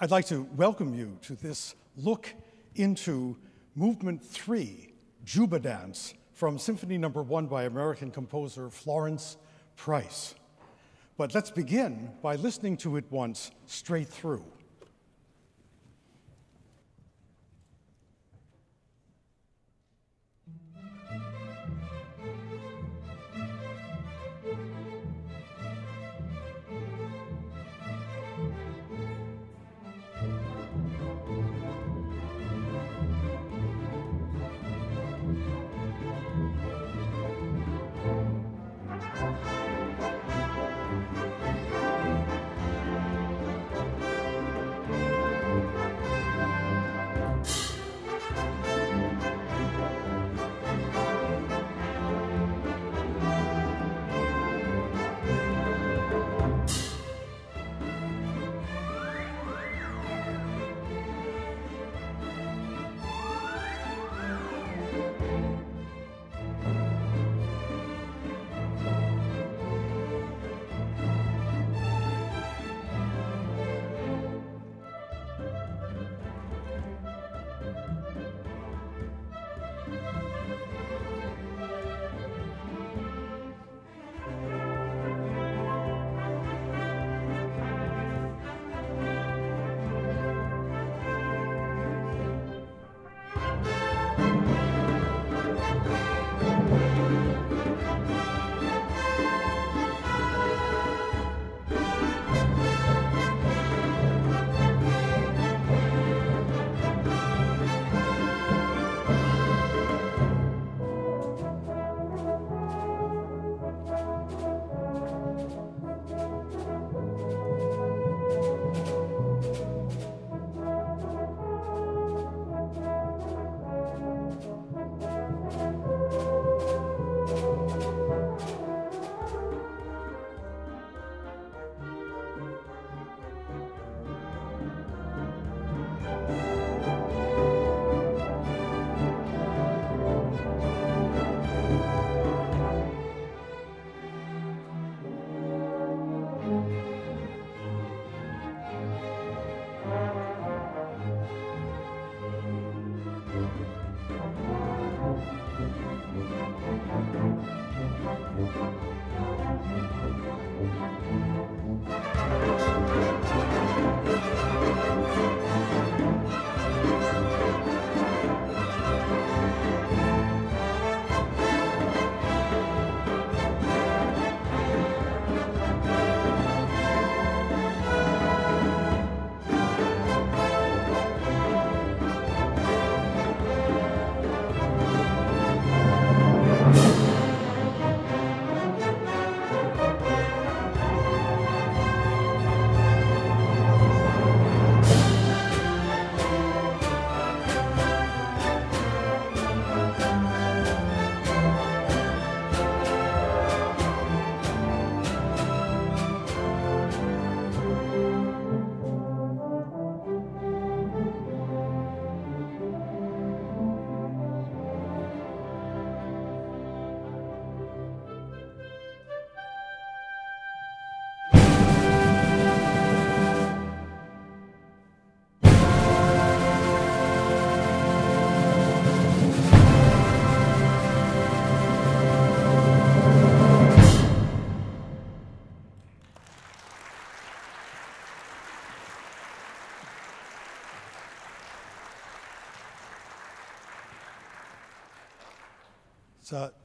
I'd like to welcome you to this look into Movement 3, Juba Dance, from Symphony No. 1 by American composer Florence Price. But let's begin by listening to it once straight through.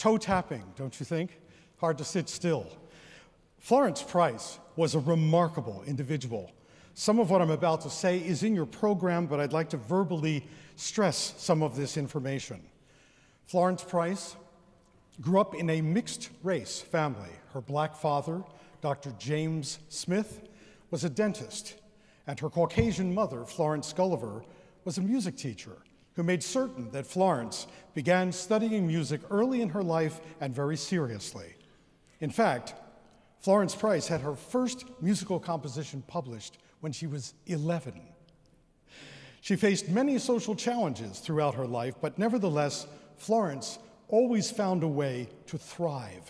Toe tapping, don't you think? Hard to sit still. Florence Price was a remarkable individual. Some of what I'm about to say is in your program, but I'd like to verbally stress some of this information. Florence Price grew up in a mixed-race family. Her black father, Dr. James Smith, was a dentist, and her Caucasian mother, Florence Gulliver, was a music teacher who made certain that Florence began studying music early in her life and very seriously. In fact, Florence Price had her first musical composition published when she was 11. She faced many social challenges throughout her life, but nevertheless, Florence always found a way to thrive.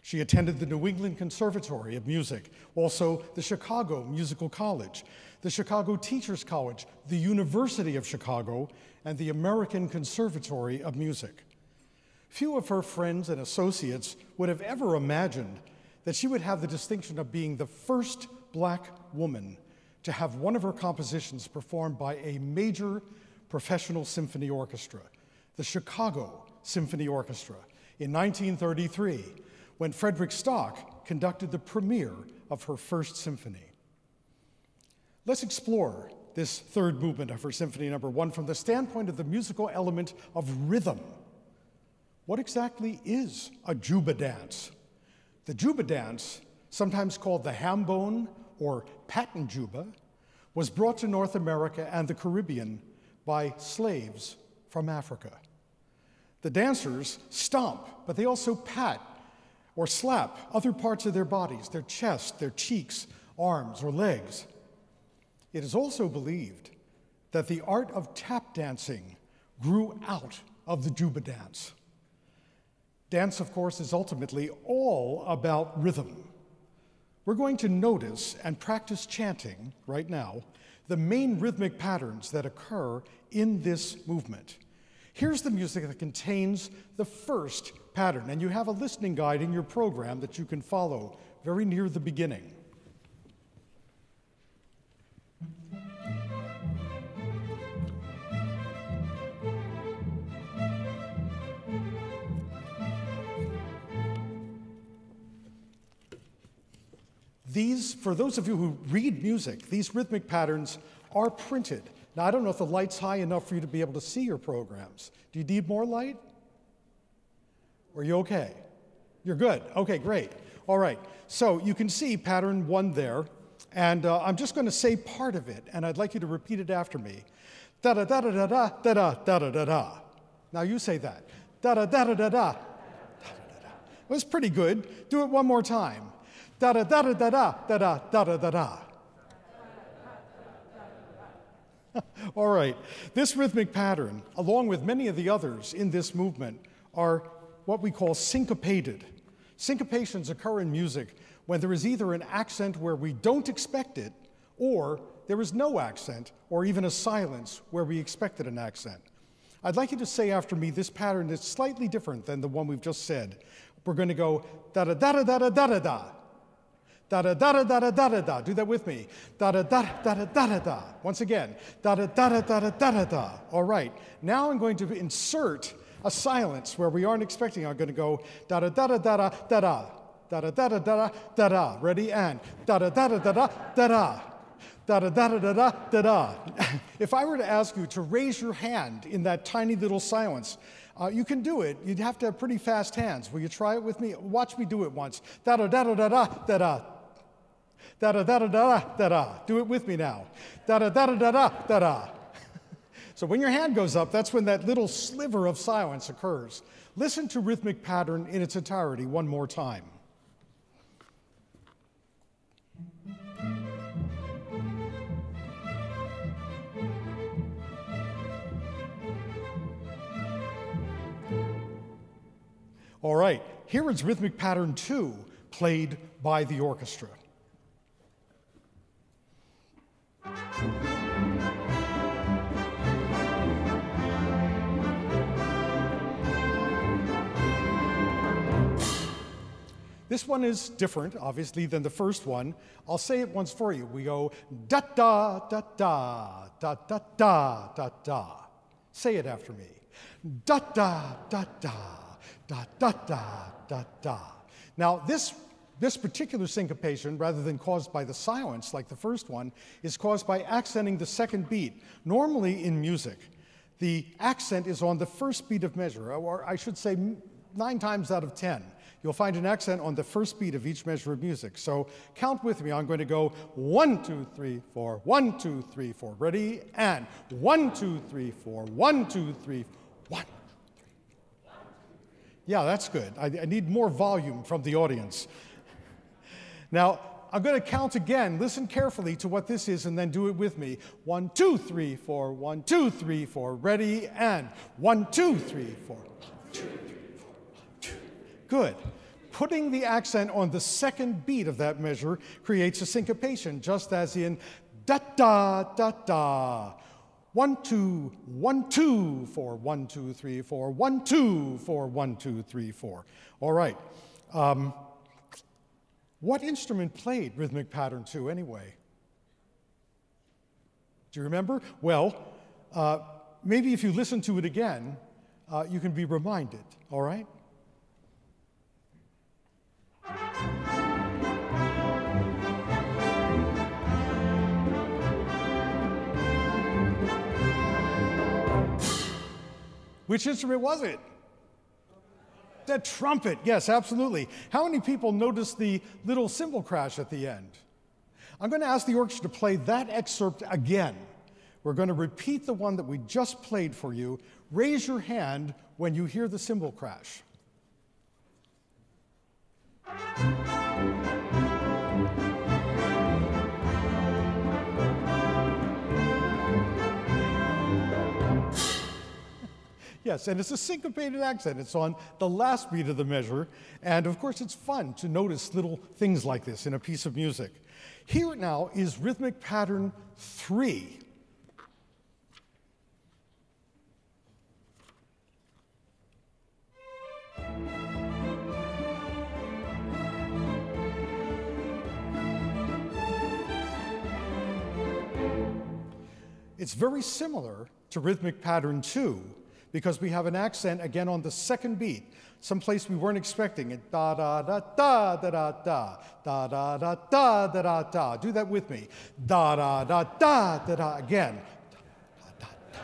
She attended the New England Conservatory of Music, also the Chicago Musical College, the Chicago Teachers College, the University of Chicago, and the American Conservatory of Music. Few of her friends and associates would have ever imagined that she would have the distinction of being the first Black woman to have one of her compositions performed by a major professional symphony orchestra, the Chicago Symphony Orchestra, in 1933, when Frederick Stock conducted the premiere of her first symphony. Let's explore this third movement of her Symphony No. 1 from the standpoint of the musical element of rhythm. What exactly is a Juba dance? The Juba dance, sometimes called the hambone or patent juba, was brought to North America and the Caribbean by slaves from Africa. The dancers stomp, but they also pat or slap other parts of their bodies, their chest, their cheeks, arms, or legs. It is also believed that the art of tap dancing grew out of the Juba dance. Dance, of course, is ultimately all about rhythm. We're going to notice and practice chanting right now the main rhythmic patterns that occur in this movement. Here's the music that contains the first pattern, and you have a listening guide in your program that you can follow very near the beginning. These, for those of you who read music, these rhythmic patterns are printed. Now, I don't know if the light's high enough for you to be able to see your programs. Do you need more light? Or are you okay? You're good. Okay, great. All right. So you can see pattern 1 there, and I'm just going to say part of it, and I'd like you to repeat it after me. Da-da-da-da-da-da, da-da-da-da-da-da. Now you say that. Da-da-da-da-da-da, da-da-da-da. It was pretty good. Do it one more time. Da-da-da-da-da-da, da-da-da-da-da-da. All right. This rhythmic pattern, along with many of the others in this movement, are what we call syncopated. Syncopations occur in music when there is either an accent where we don't expect it, or there is no accent, or even a silence where we expected an accent. I'd like you to say after me this pattern that's slightly different than the one we've just said. We're going to go da-da-da-da-da-da-da-da. Da-da-da-da-da-da-da-da. Do that with me. Da-da-da-da-da-da-da-da. Once again. Da-da-da-da-da-da-da-da. All right. Now I'm going to insert a silence where we aren't expecting. I'm going to go da-da-da-da-da-da-da. Da-da-da-da-da-da-da. Ready? And da-da-da-da-da-da-da. Da-da-da-da-da-da-da. If I were to ask you to raise your hand in that tiny little silence, you can do it. You'd have to have pretty fast hands. Will you try it with me? Watch me do it once. Da-da-da-da-da-da-da. Da-da-da-da-da-da-da. Do it with me now. Da-da-da-da-da-da-da. So when your hand goes up, that's when that little sliver of silence occurs. Listen to rhythmic pattern in its entirety one more time. All right, here is rhythmic pattern 2, played by the orchestra. This one is different, obviously, than the first one. I'll say it once for you. We go da-da-da-da, da-da-da-da-da. Say it after me. Da-da-da-da. Da, da, da, da, da. Now, this particular syncopation, rather than caused by the silence like the first one, is caused by accenting the second beat. Normally in music, the accent is on the first beat of measure, or I should say 9 times out of 10. You'll find an accent on the first beat of each measure of music. So count with me. I'm going to go 1, 2, 3, 4, 1, 2, 3, 4. Ready? And 1, 2, 3, 4, 1, 2, 3, 1. Yeah, that's good. I need more volume from the audience. Now, I'm going to count again. Listen carefully to what this is and then do it with me. 1, 2, 3, 4, 1, 2, 3, 4. Ready? And 1, 2, 3, 4. 1, 2, 3, 4. 1, 2. Good. putting the accent on the second beat of that measure creates a syncopation, just as in da-da-da-da. 1, 2, 1, 2, 4, 1, 2, 3, 4, 1, 2, 4, 1, 2, 3, 4. All right. What instrument played rhythmic pattern 2 anyway? Do you remember? Well, maybe if you listen to it again, you can be reminded, all right? Which instrument was it? The trumpet, yes, absolutely. How many people noticed the little cymbal crash at the end? I'm going to ask the orchestra to play that excerpt again. We're going to repeat the one that we just played for you. Raise your hand when you hear the cymbal crash. Yes, and it's a syncopated accent. It's on the last beat of the measure. And of course, it's fun to notice little things like this in a piece of music. Here now is rhythmic pattern 3. It's very similar to rhythmic pattern 2, because we have an accent again on the second beat, someplace we weren't expecting it. Da da da da da da da da da da da da da da. Do that with me. Da da da da da da again. Da, da, da, da.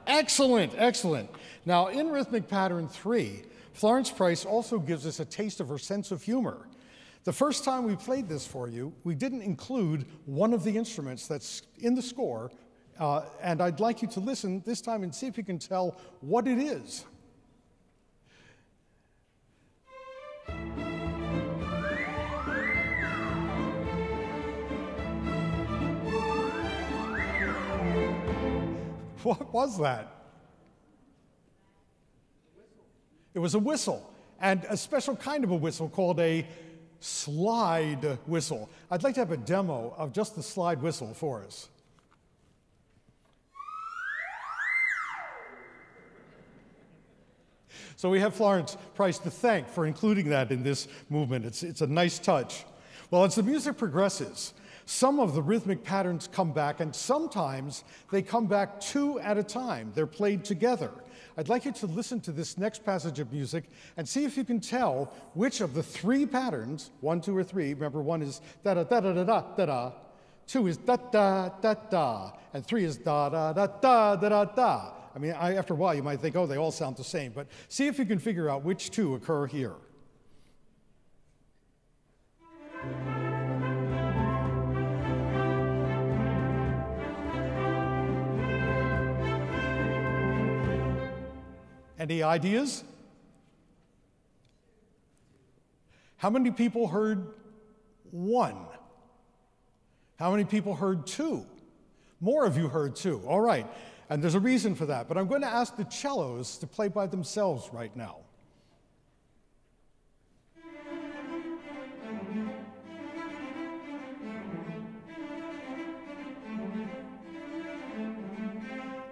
Excellent, excellent. Now in rhythmic pattern 3, Florence Price also gives us a taste of her sense of humor. The first time we played this for you, we didn't include one of the instruments that's in the score. And I'd like you to listen this time and see if you can tell what it is. What was that? It was a whistle, and a special kind of a whistle called a slide whistle. I'd like to have a demo of just the slide whistle for us. So we have Florence Price to thank for including that in this movement. It's a nice touch. Well, as the music progresses, some of the rhythmic patterns come back, and sometimes they come back 2 at a time. They're played together. I'd like you to listen to this next passage of music and see if you can tell which of the 3 patterns, 1, 2, or 3, remember 1 is da-da-da-da-da-da-da, 2 is da-da-da-da, and 3 is da-da-da-da-da-da-da. I mean, after a while, you might think, oh, they all sound the same. But see if you can figure out which 2 occur here. Any ideas? How many people heard 1? How many people heard 2? More of you heard 2. All right. And there's a reason for that, but I'm going to ask the cellos to play by themselves right now.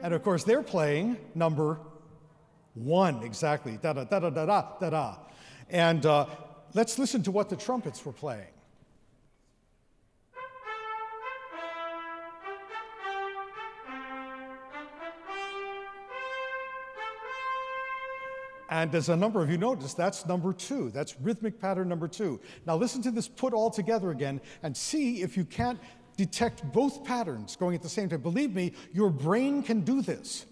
And of course, they're playing number 1, exactly, da-da-da-da-da-da-da. And let's listen to what the trumpets were playing. And as a number of you noticed, that's number 2. That's rhythmic pattern number 2. Now listen to this put all together again and see if you can't detect both patterns going at the same time. Believe me, your brain can do this.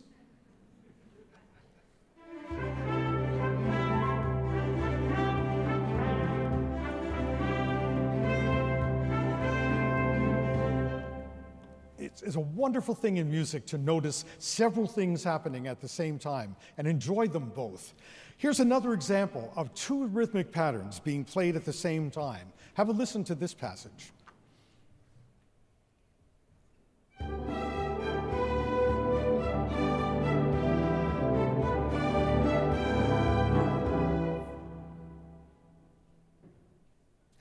It's a wonderful thing in music to notice several things happening at the same time and enjoy them both. Here's another example of 2 rhythmic patterns being played at the same time. Have a listen to this passage.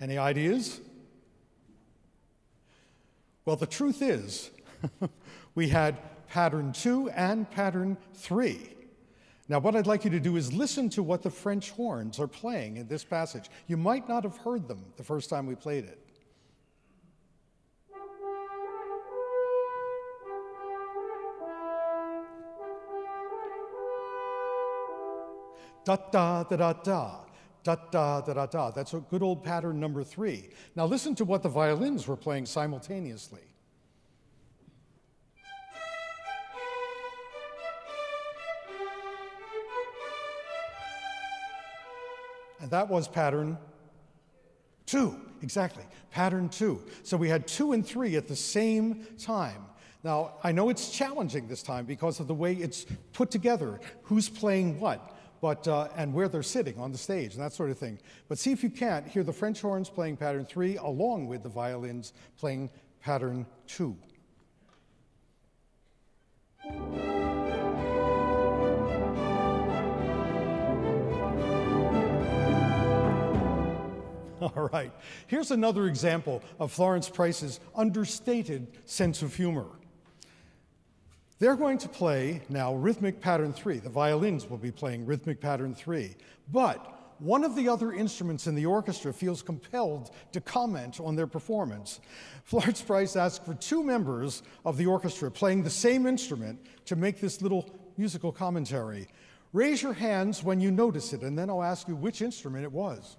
Any ideas? Well, the truth is, we had pattern 2 and pattern 3. Now, what I'd like you to do is listen to what the French horns are playing in this passage. You might not have heard them the first time we played it. Da-da-da-da-da. Da-da-da-da-da. That's a good old pattern number 3. Now listen to what the violins were playing simultaneously. And that was pattern 2. Exactly, pattern 2. So we had 2 and 3 at the same time. Now, I know it's challenging this time because of the way it's put together, who's playing what. And where they're sitting on the stage and that sort of thing. But see if you can't hear the French horns playing pattern 3 along with the violins playing pattern 2. All right, here's another example of Florence Price's understated sense of humor. They're going to play now rhythmic pattern 3. The violins will be playing rhythmic pattern 3. But one of the other instruments in the orchestra feels compelled to comment on their performance. Florence Price asked for 2 members of the orchestra playing the same instrument to make this little musical commentary. Raise your hands when you notice it, and then I'll ask you which instrument it was.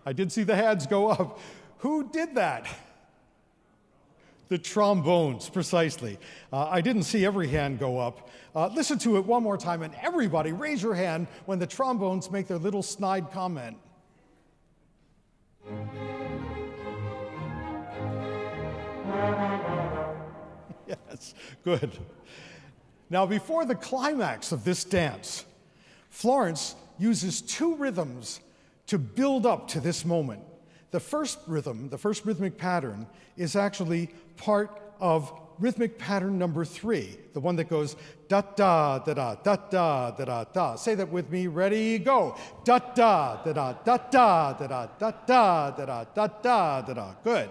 I did see the hands go up. Who did that? The trombones, precisely. I didn't see every hand go up. Listen to it one more time, and everybody raise your hand when the trombones make their little snide comment. Yes, good. Now, before the climax of this dance, Florence uses 2 rhythms to build up to this moment. The first rhythm, the first rhythmic pattern, is actually part of rhythmic pattern number 3, the one that goes da-da-da-da, da-da-da-da, da. Say that with me. Ready, go. Da-da-da-da, da-da-da-da, da-da-da-da, da-da-da-da. Good.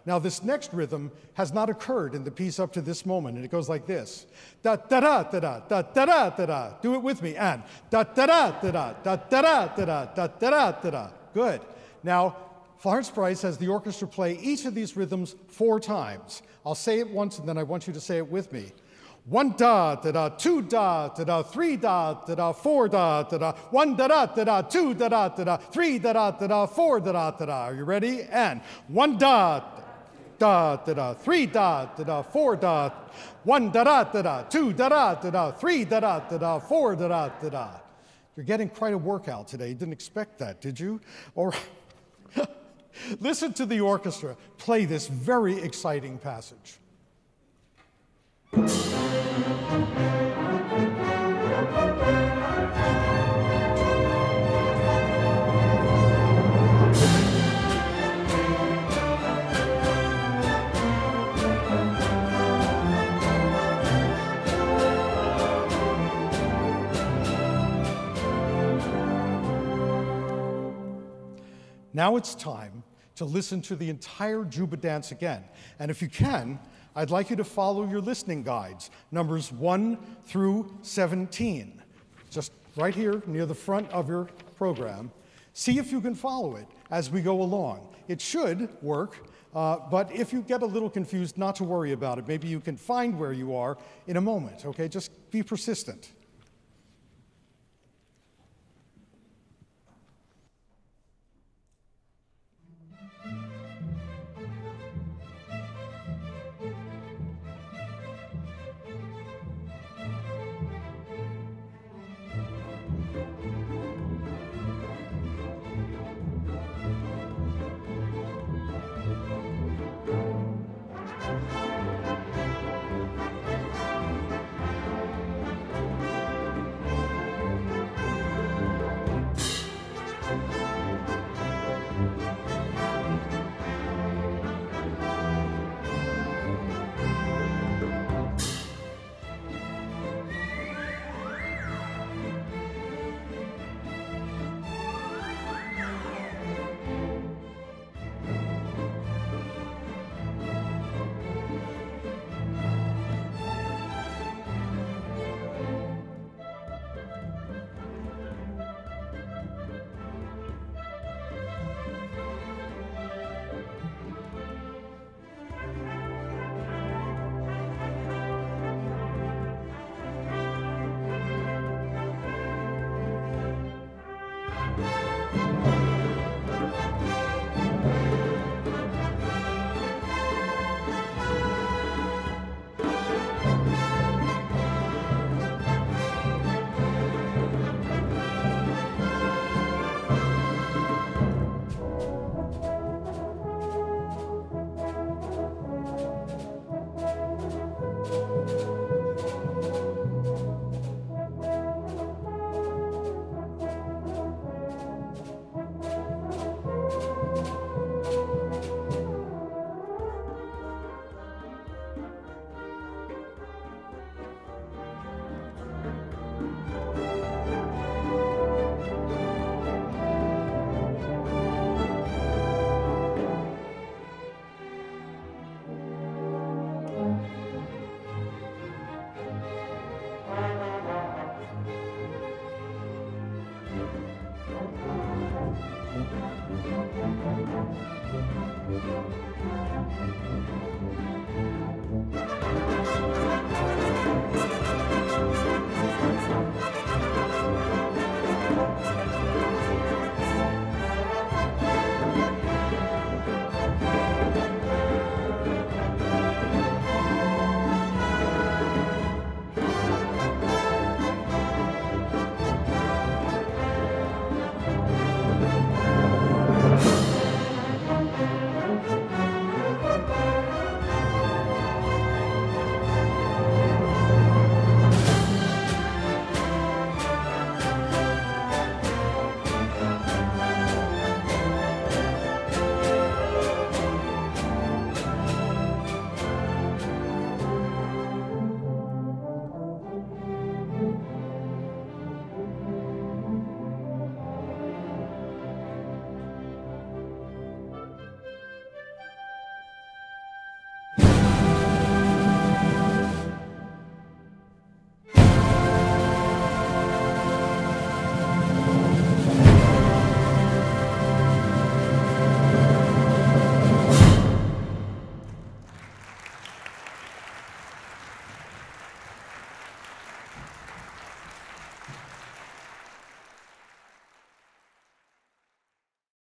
Now, this next rhythm has not occurred in the piece up to this moment, and it goes like this. Da-da-da-da-da, da-da-da-da-da. Do it with me, and da-da-da-da-da, da-da-da-da-da, da-da-da-da-da. Good. Now, Florence Price has the orchestra play each of these rhythms 4 times. I'll say it once, and then I want you to say it with me. 1 da da da, 2 da da da, 3 da da da, 4 da da da, 1 da da da da, 2 da da da da, 3 da da da da, 4 da da da da. Are you ready? And 1 da da da da, 3 da da da, 4 da, 1 da da da da, 2 da da da da, 3 da da da da, 4 da da da da. You're getting quite a workout today. You didn't expect that, did you? Or listen to the orchestra play this very exciting passage. Now it's time to listen to the entire Juba Dance again. And if you can, I'd like you to follow your listening guides, numbers 1 through 17. Just right here near the front of your program. See if you can follow it as we go along. It should work, but if you get a little confused, not to worry about it. Maybe you can find where you are in a moment, okay? Just be persistent.